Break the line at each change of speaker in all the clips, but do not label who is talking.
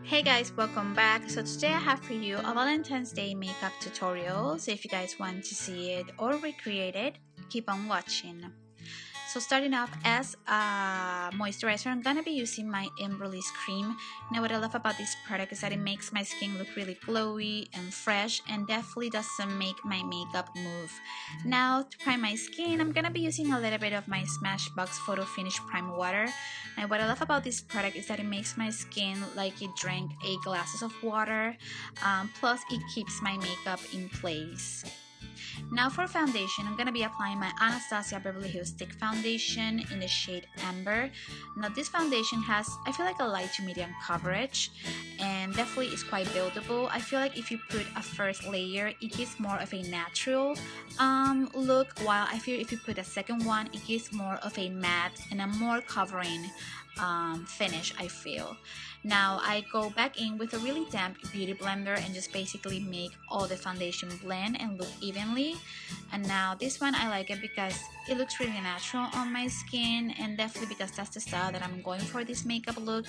Hey guys, welcome back. So today I have for you a Valentine's Day makeup tutorial. So if you guys want to see it or recreate it, keep on watching. So starting off as a moisturizer, I'm gonna be using my Release cream. Now what I love about this product is that it makes my skin look really glowy and fresh and definitely doesn't make my makeup move. Now to prime my skin, I'm gonna be using a little bit of my Smashbox Photo Finish Prime Water. Now what I love about this product is that it makes my skin like it drank a glasses of water, plus it keeps my makeup in place. Now for foundation, I'm going to be applying my Anastasia Beverly Hills Stick Foundation in the shade Amber. Now this foundation has, I feel like, a light to medium coverage and definitely is quite buildable. I feel like if you put a first layer, it gives more of a natural look, while I feel if you put a second one, it gives more of a matte and a more covering finish, I feel. Now I go back in with a really damp beauty blender and just basically make all the foundation blend and look evenly. And now this one I like it because it looks really natural on my skin, and definitely because that's the style that I'm going for this makeup look.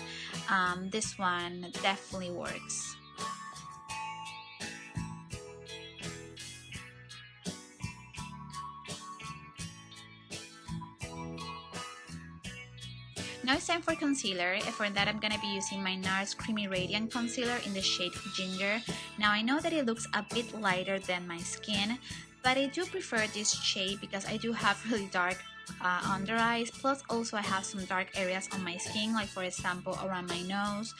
This one definitely works. Now it's time for concealer, and for that I'm gonna be using my NARS Creamy Radiant Concealer in the shade Ginger. Now I know that it looks a bit lighter than my skin, but I do prefer this shade because I do have really dark under eyes, plus also I have some dark areas on my skin, like for example around my nose,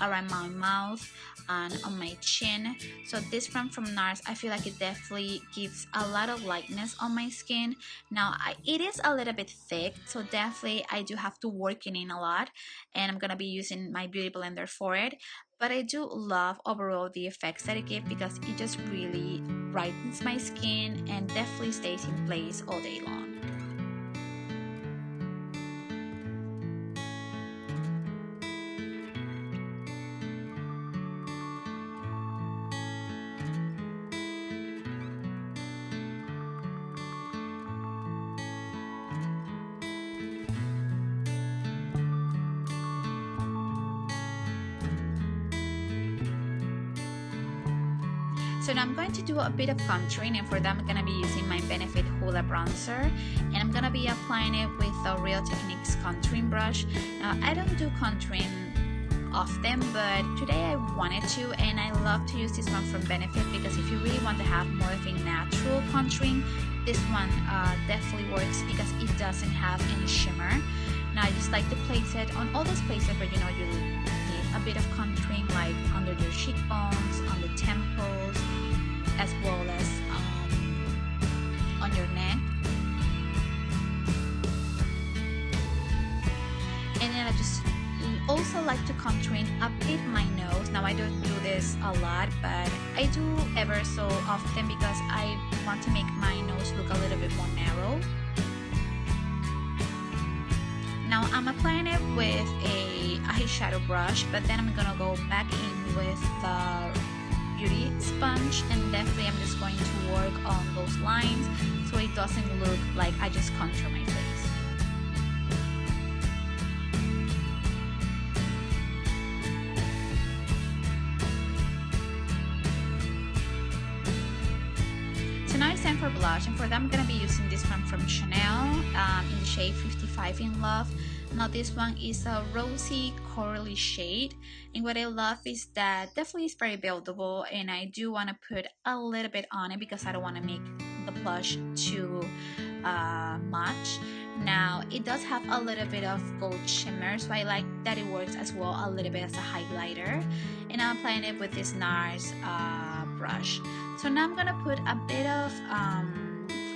around my mouth, and on my chin. So this one from NARS, I feel like it definitely gives a lot of lightness on my skin. Now it is a little bit thick, so definitely I do have to work in a lot, and I'm gonna be using my beauty blender for it. But I do love overall the effects that it gives because it just really brightens my skin and definitely stays in place all day long. So now I'm going to do a bit of contouring, and for that I'm going to be using my Benefit Hoola Bronzer, and I'm going to be applying it with a Real Techniques contouring brush. Now I don't do contouring often, but today I wanted to, and I love to use this one from Benefit because if you really want to have more of a natural contouring, this one definitely works because it doesn't have any shimmer. Now I just like to place it on all those places where you know you need a bit of contouring, like under your cheekbones, on the temples, as well as on your neck. And then I just also like to contouring a bit my nose. Now I don't do this a lot, but I do ever so often because I want to make my nose look a little bit more narrow. Now I'm applying it with a eyeshadow brush, but then I'm gonna go back in with the beauty sponge, and definitely I'm just going to work on those lines so it doesn't look like I just contour my face. So now it's time for blush, and for that I'm going to be using this one from Chanel in the shade 55 in Love. Now this one is a rosy corally shade, and what I love is that definitely is very buildable, and I do want to put a little bit on it because I don't want to make the blush too much. Now it does have a little bit of gold shimmer, so I like that it works as well a little bit as a highlighter, and I'm applying it with this NARS brush. So now I'm gonna put a bit of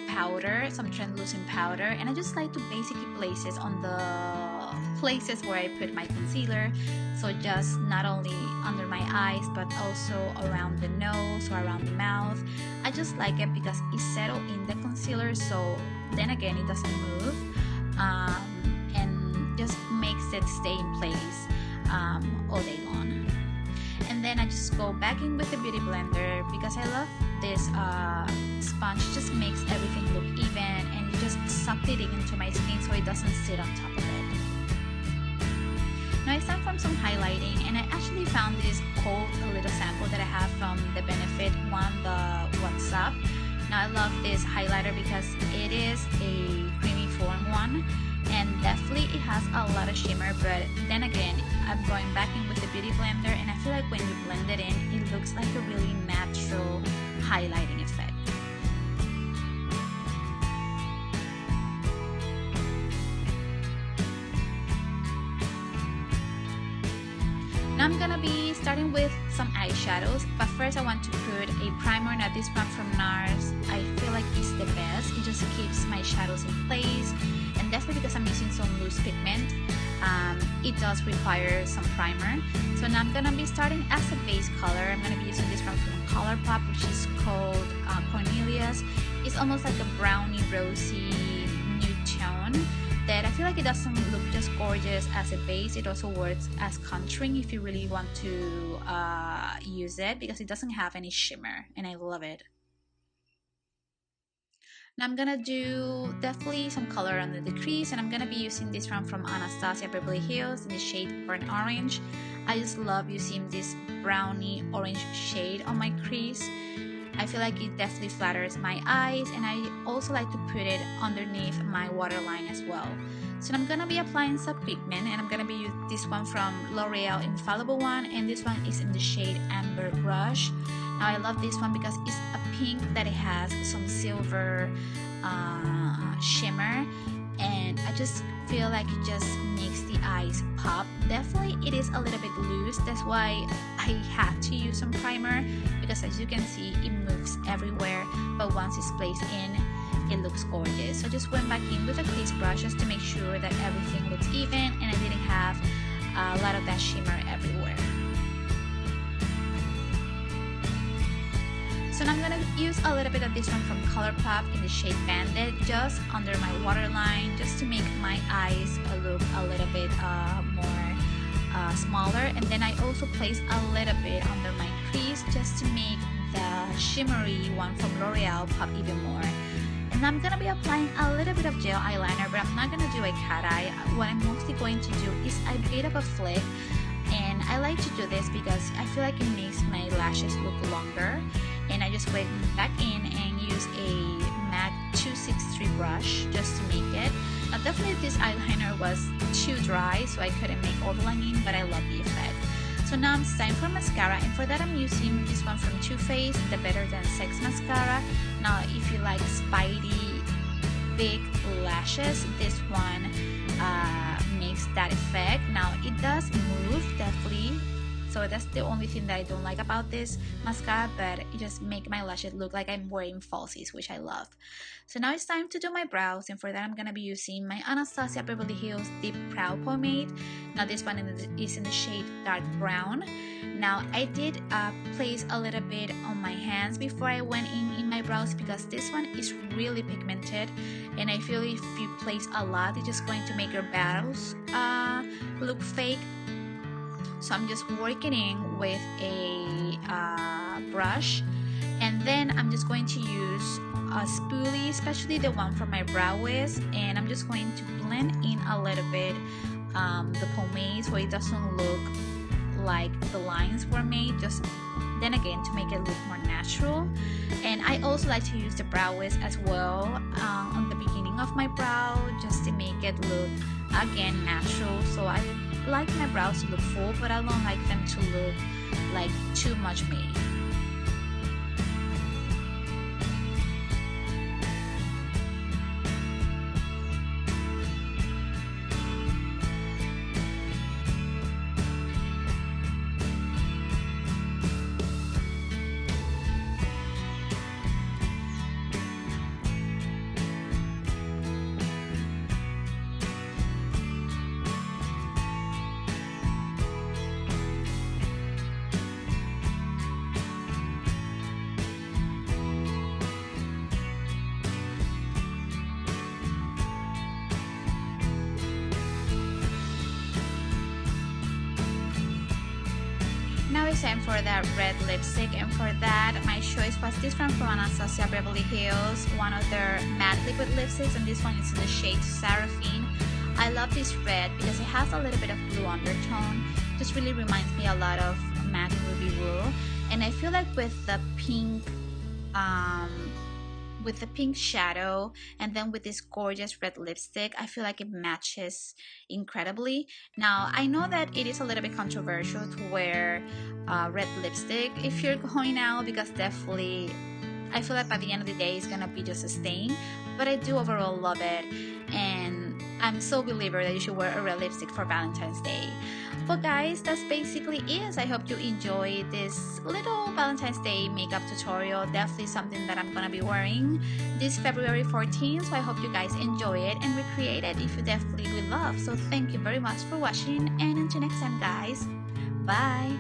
powder, some translucent powder, and I just like to basically place it on the places where I put my concealer, so just not only under my eyes but also around the nose or around the mouth. I just like it because it settles in the concealer, so then again it doesn't move, and just makes it stay in place all day long. And then I just go back in with the beauty blender because I love this sponge. It just makes everything look even, and it just sucked it into my skin so it doesn't sit on top of it. Now it's time for some highlighting, and I actually found that I have from the Benefit one, the What's Up. Now I love this highlighter because it is a creamy form one, and definitely it has a lot of shimmer, but then again, I'm going back in with the Beauty Blender, and I feel like when you blend it in, it looks like a really natural highlighting effect. Now I'm gonna be starting with some eyeshadows, but first I want to put a primer. Now this one from NARS, I feel like it's the best. It just keeps my shadows in place, and definitely because I'm using some loose pigment, it does require some primer. So now I'm gonna be starting as a base color. I'm gonna be using this one from ColourPop, which is called Cornelius. It's almost like a brownie rosy nude tone that I feel like it doesn't look just gorgeous as a base, it also works as contouring if you really want to use it, because it doesn't have any shimmer, and I love it. Now I'm gonna do definitely some color under the crease, and I'm gonna be using this one from Anastasia Beverly Hills in the shade Burnt Orange. I just love using this brownie orange shade on my crease. I feel like it definitely flatters my eyes, and I also like to put it underneath my waterline as well. So I'm gonna be applying some pigment, and I'm gonna be using this one from L'Oreal Infallible one, and this one is in the shade Amber Brush. Now I love this one because it's a pink that it has some silver shimmer, and I just feel like it just makes the eyes pop. Definitely it is a little bit loose, that's why I had to use some primer, because as you can see it moves everywhere, but once it's placed in, it looks gorgeous. So I just went back in with a crease brush just to make sure that everything looks even and I didn't have a lot of that shimmer everywhere. So now I'm going to use a little bit of this one from ColourPop in the shade Bandit just under my waterline, just to make my eyes look a little bit more smaller. And then I also place a little bit under my crease just to make the shimmery one from L'Oreal pop even more. And I'm going to be applying a little bit of gel eyeliner, but I'm not going to do a cat eye. What I'm mostly going to do is a bit of a flick. And I like to do this because I feel like it makes my lashes look longer. And I just went back in and use a MAC 263 brush just to make it. Now definitely this eyeliner was too dry, so I couldn't make all the lining, but I love the effect. So now it's time for mascara, and for that I'm using this one from Too Faced, the Better Than Sex mascara. Now if you like spidey big lashes, this one makes that effect. Now it does move definitely, so that's the only thing that I don't like about this mascara, but it just makes my lashes look like I'm wearing falsies, which I love. So now it's time to do my brows, and for that I'm going to be using my Anastasia Beverly Hills Deep Brow Pomade. Now this one is in the shade Dark Brown. Now I did place a little bit on my hands before I went in my brows, because this one is really pigmented, and I feel if you place a lot, it's just going to make your brows look fake. So I'm just working in with a brush, and then I'm just going to use a spoolie, especially the one from my brow wiz, and I'm just going to blend in a little bit the pomade so it doesn't look like the lines were made, just then again to make it look more natural. And I also like to use the brow wiz as well on the beginning of my brow, just to make it look again natural. So I like my brows to look full, but I don't like them to look like too much made. Now it's time for that red lipstick, and for that my choice was this one from Anastasia Beverly Hills, one of their matte liquid lipsticks, and this one is in the shade Seraphine. I love this red because it has a little bit of blue undertone, just really reminds me a lot of MAC Ruby Woo. And and I feel like um, with the pink shadow and then with this gorgeous red lipstick, I feel like it matches incredibly. Now I know that it is a little bit controversial to wear red lipstick if you're going out, because definitely I feel like by the end of the day it's gonna be just a stain, but I do overall love it, and I'm so believer that you should wear a red lipstick for Valentine's Day. But guys, that's basically it. I hope you enjoyed this little Valentine's Day makeup tutorial. Definitely something that I'm gonna be wearing this February 14th, so I hope you guys enjoy it and recreate it if you definitely would love. So thank you very much for watching, and until next time guys, bye.